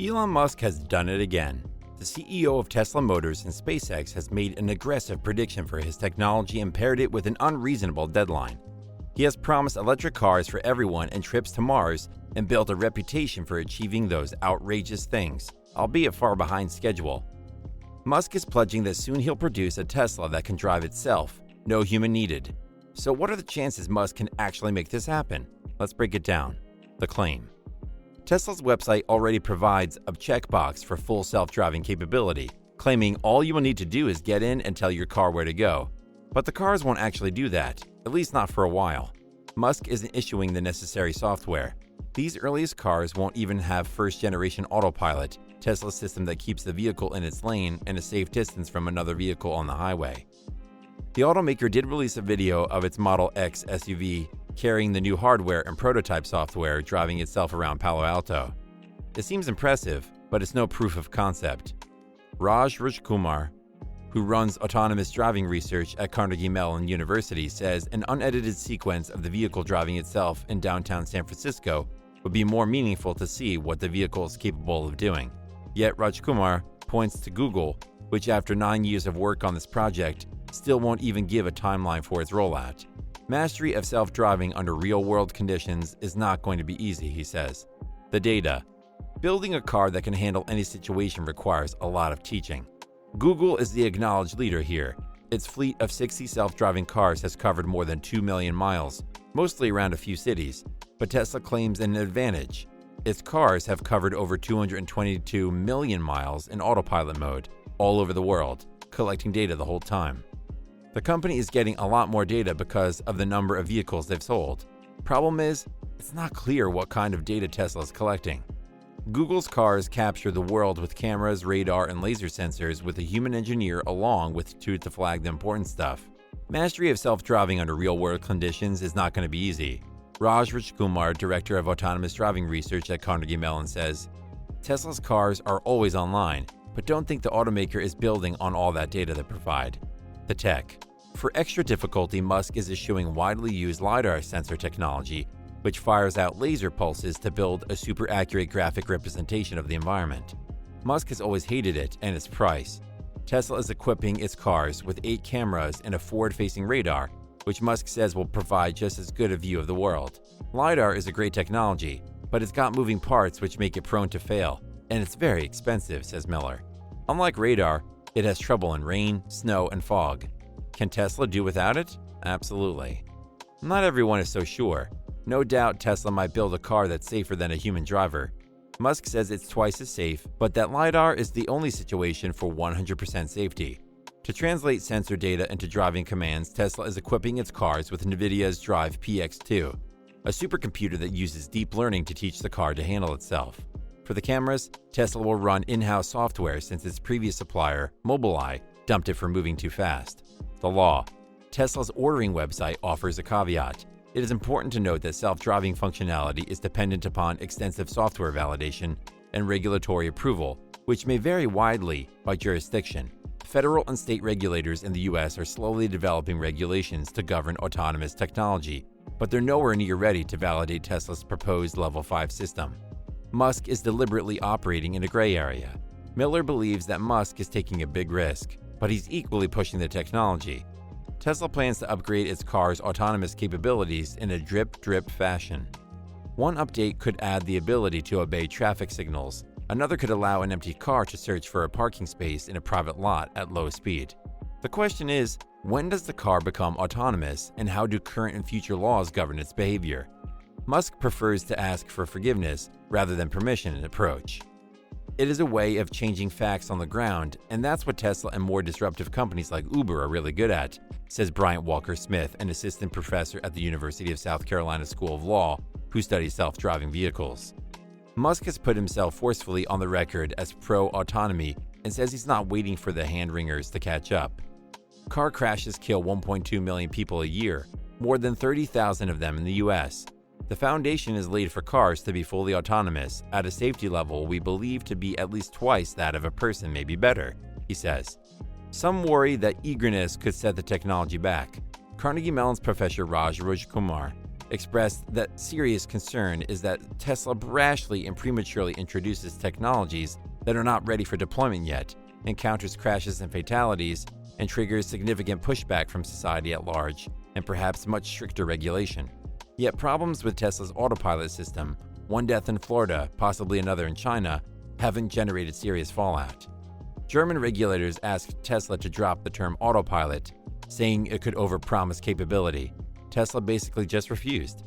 Elon Musk has done it again. The CEO of Tesla Motors and SpaceX has made an aggressive prediction for his technology and paired it with an unreasonable deadline. He has promised electric cars for everyone and trips to Mars and built a reputation for achieving those outrageous things, albeit far behind schedule. Musk is pledging that soon he'll produce a Tesla that can drive itself, no human needed. So what are the chances Musk can actually make this happen? Let's break it down. The claim. Tesla's website already provides a checkbox for full self-driving capability, claiming all you will need to do is get in and tell your car where to go. But the cars won't actually do that, at least not for a while. Musk isn't issuing the necessary software. These earliest cars won't even have first-generation Autopilot, Tesla's system that keeps the vehicle in its lane and a safe distance from another vehicle on the highway. The automaker did release a video of its Model X SUV carrying the new hardware and prototype software driving itself around Palo Alto. It seems impressive, but it's no proof of concept. Raj Kumar, who runs autonomous driving research at Carnegie Mellon University, says an unedited sequence of the vehicle driving itself in downtown San Francisco would be more meaningful to see what the vehicle is capable of doing. Yet Raj Kumar points to Google, which after 9 years of work on this project, still won't even give a timeline for its rollout. Mastery of self-driving under real-world conditions is not going to be easy, he says. The data. Building a car that can handle any situation requires a lot of teaching. Google is the acknowledged leader here. Its fleet of 60 self-driving cars has covered more than 2 million miles, mostly around a few cities, but Tesla claims an advantage. Its cars have covered over 222 million miles in autopilot mode, all over the world, collecting data the whole time. The company is getting a lot more data because of the number of vehicles they've sold. Problem is, it's not clear what kind of data Tesla is collecting. Google's cars capture the world with cameras, radar, and laser sensors with a human engineer along with two to flag the important stuff. Mastery of self-driving under real-world conditions is not going to be easy. Raj Kumar, director of autonomous driving research at Carnegie Mellon, says, Tesla's cars are always online, but don't think the automaker is building on all that data they provide. The tech. For extra difficulty, Musk is eschewing widely used LiDAR sensor technology, which fires out laser pulses to build a super accurate graphic representation of the environment. Musk has always hated it and its price. Tesla is equipping its cars with 8 cameras and a forward-facing radar, which Musk says will provide just as good a view of the world. LiDAR is a great technology, but it's got moving parts which make it prone to fail, and it's very expensive, says Miller. Unlike radar, it has trouble in rain, snow, and fog. Can Tesla do without it? Absolutely. Not everyone is so sure. No doubt Tesla might build a car that's safer than a human driver. Musk says it's twice as safe, but that LiDAR is the only situation for 100% safety. To translate sensor data into driving commands, Tesla is equipping its cars with NVIDIA's Drive PX2, a supercomputer that uses deep learning to teach the car to handle itself. For the cameras, Tesla will run in-house software since its previous supplier, Mobileye, dumped it for moving too fast. The law. Tesla's ordering website offers a caveat. It is important to note that self-driving functionality is dependent upon extensive software validation and regulatory approval, which may vary widely by jurisdiction. Federal and state regulators in the U.S. are slowly developing regulations to govern autonomous technology, but they're nowhere near ready to validate Tesla's proposed Level 5 system. Musk is deliberately operating in a gray area. Miller believes that Musk is taking a big risk, but he's equally pushing the technology. Tesla plans to upgrade its car's autonomous capabilities in a drip-drip fashion. One update could add the ability to obey traffic signals. Another could allow an empty car to search for a parking space in a private lot at low speed. The question is, when does the car become autonomous, and how do current and future laws govern its behavior? Musk prefers to ask for forgiveness rather than permission in approach. It is a way of changing facts on the ground, and that's what Tesla and more disruptive companies like Uber are really good at, says Bryant Walker Smith, an assistant professor at the University of South Carolina School of Law, who studies self-driving vehicles. Musk has put himself forcefully on the record as pro-autonomy and says he's not waiting for the hand-wringers to catch up. Car crashes kill 1.2 million people a year, more than 30,000 of them in the U.S. The foundation is laid for cars to be fully autonomous at a safety level we believe to be at least twice that of a person, maybe better, he says. Some worry that eagerness could set the technology back. Carnegie Mellon's Professor Raj Kumar expressed that serious concern is that Tesla brashly and prematurely introduces technologies that are not ready for deployment yet, encounters crashes and fatalities, and triggers significant pushback from society at large, and perhaps much stricter regulation. Yet problems with Tesla's Autopilot system, one death in Florida, possibly another in China, haven't generated serious fallout. German regulators asked Tesla to drop the term Autopilot, saying it could overpromise capability. Tesla basically just refused.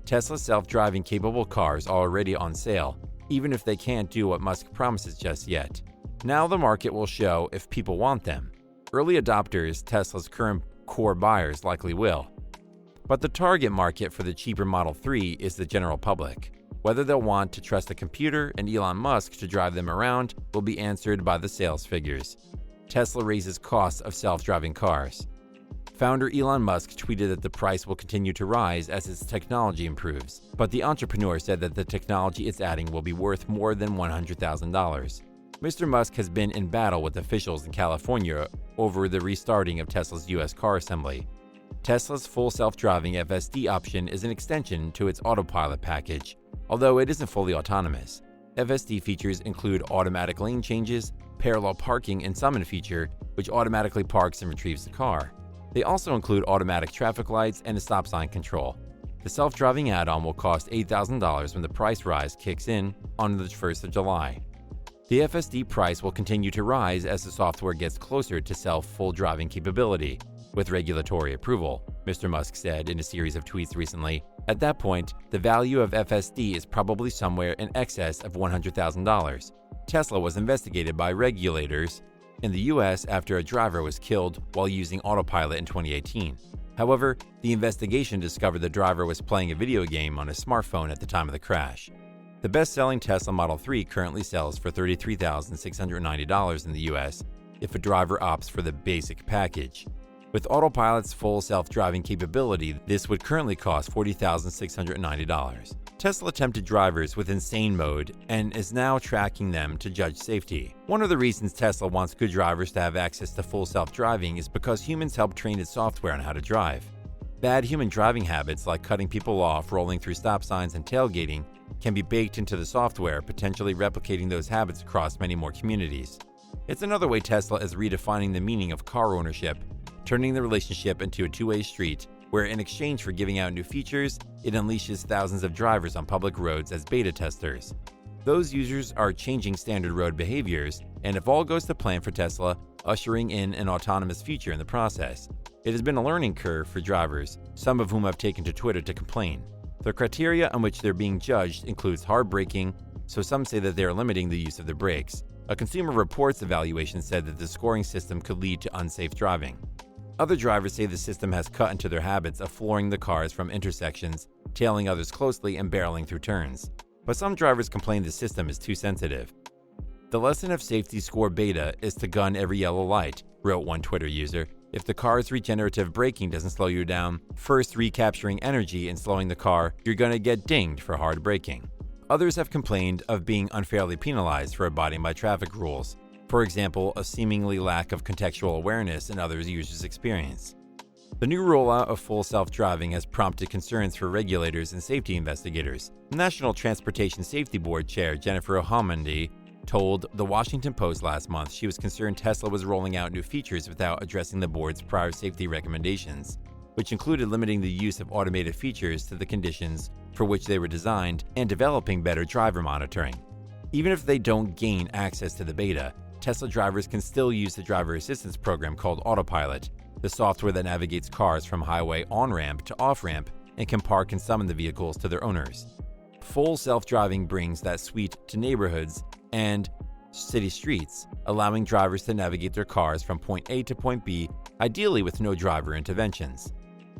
Tesla's self-driving capable cars are already on sale, even if they can't do what Musk promises just yet. Now the market will show if people want them. Early adopters, Tesla's current core buyers, likely will. But the target market for the cheaper Model 3 is the general public. Whether they'll want to trust a computer and Elon Musk to drive them around will be answered by the sales figures. Tesla raises costs of self-driving cars. Founder Elon Musk tweeted that the price will continue to rise as its technology improves, but the entrepreneur said that the technology it's adding will be worth more than $100,000. Mr. Musk has been in battle with officials in California over the restarting of Tesla's U.S. car assembly. Tesla's full self-driving FSD option is an extension to its Autopilot package, although it isn't fully autonomous. FSD features include automatic lane changes, parallel parking, and summon feature, which automatically parks and retrieves the car. They also include automatic traffic lights and a stop sign control. The self-driving add-on will cost $8,000 when the price rise kicks in on the 1st of July. The FSD price will continue to rise as the software gets closer to full driving capability, with regulatory approval, Mr. Musk said in a series of tweets recently. At that point, the value of FSD is probably somewhere in excess of $100,000. Tesla was investigated by regulators in the U.S. after a driver was killed while using Autopilot in 2018. However, the investigation discovered the driver was playing a video game on his smartphone at the time of the crash. The best-selling Tesla Model 3 currently sells for $33,690 in the U.S. if a driver opts for the basic package. With Autopilot's full self-driving capability, this would currently cost $40,690. Tesla tempted drivers with insane mode and is now tracking them to judge safety. One of the reasons Tesla wants good drivers to have access to full self-driving is because humans help train its software on how to drive. Bad human driving habits like cutting people off, rolling through stop signs, and tailgating can be baked into the software, potentially replicating those habits across many more communities. It's another way Tesla is redefining the meaning of car ownership, turning the relationship into a two-way street, where in exchange for giving out new features, it unleashes thousands of drivers on public roads as beta testers. Those users are changing standard road behaviors, and if all goes to plan for Tesla, ushering in an autonomous future in the process. It has been a learning curve for drivers, some of whom have taken to Twitter to complain. The criteria on which they're being judged includes hard braking, so some say that they are limiting the use of the brakes. A Consumer Reports evaluation said that the scoring system could lead to unsafe driving. Other drivers say the system has cut into their habits of flooring the cars from intersections, tailing others closely, and barreling through turns. But some drivers complain the system is too sensitive. The lesson of safety score beta is to gun every yellow light, wrote one Twitter user. If the car's regenerative braking doesn't slow you down, first recapturing energy and slowing the car, you're going to get dinged for hard braking. Others have complained of being unfairly penalized for abiding by traffic rules. For example, a seemingly lack of contextual awareness in other users' experience. The new rollout of full self-driving has prompted concerns for regulators and safety investigators. National Transportation Safety Board Chair Jennifer Homendy told The Washington Post last month she was concerned Tesla was rolling out new features without addressing the board's prior safety recommendations, which included limiting the use of automated features to the conditions for which they were designed and developing better driver monitoring. Even if they don't gain access to the beta, Tesla drivers can still use the driver assistance program called Autopilot, the software that navigates cars from highway on-ramp to off-ramp and can park and summon the vehicles to their owners. Full self-driving brings that suite to neighborhoods and city streets, allowing drivers to navigate their cars from point A to point B, ideally with no driver interventions.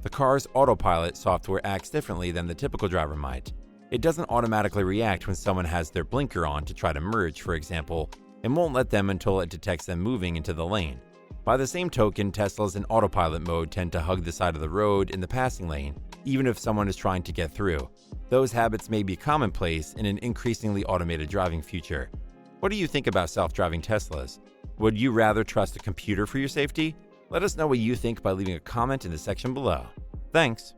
The car's Autopilot software acts differently than the typical driver might. It doesn't automatically react when someone has their blinker on to try to merge, for example, and won't let them until it detects them moving into the lane. By the same token, Teslas in Autopilot mode tend to hug the side of the road in the passing lane, even if someone is trying to get through. Those habits may be commonplace in an increasingly automated driving future. What do you think about self-driving Teslas? Would you rather trust a computer for your safety? Let us know what you think by leaving a comment in the section below. Thanks!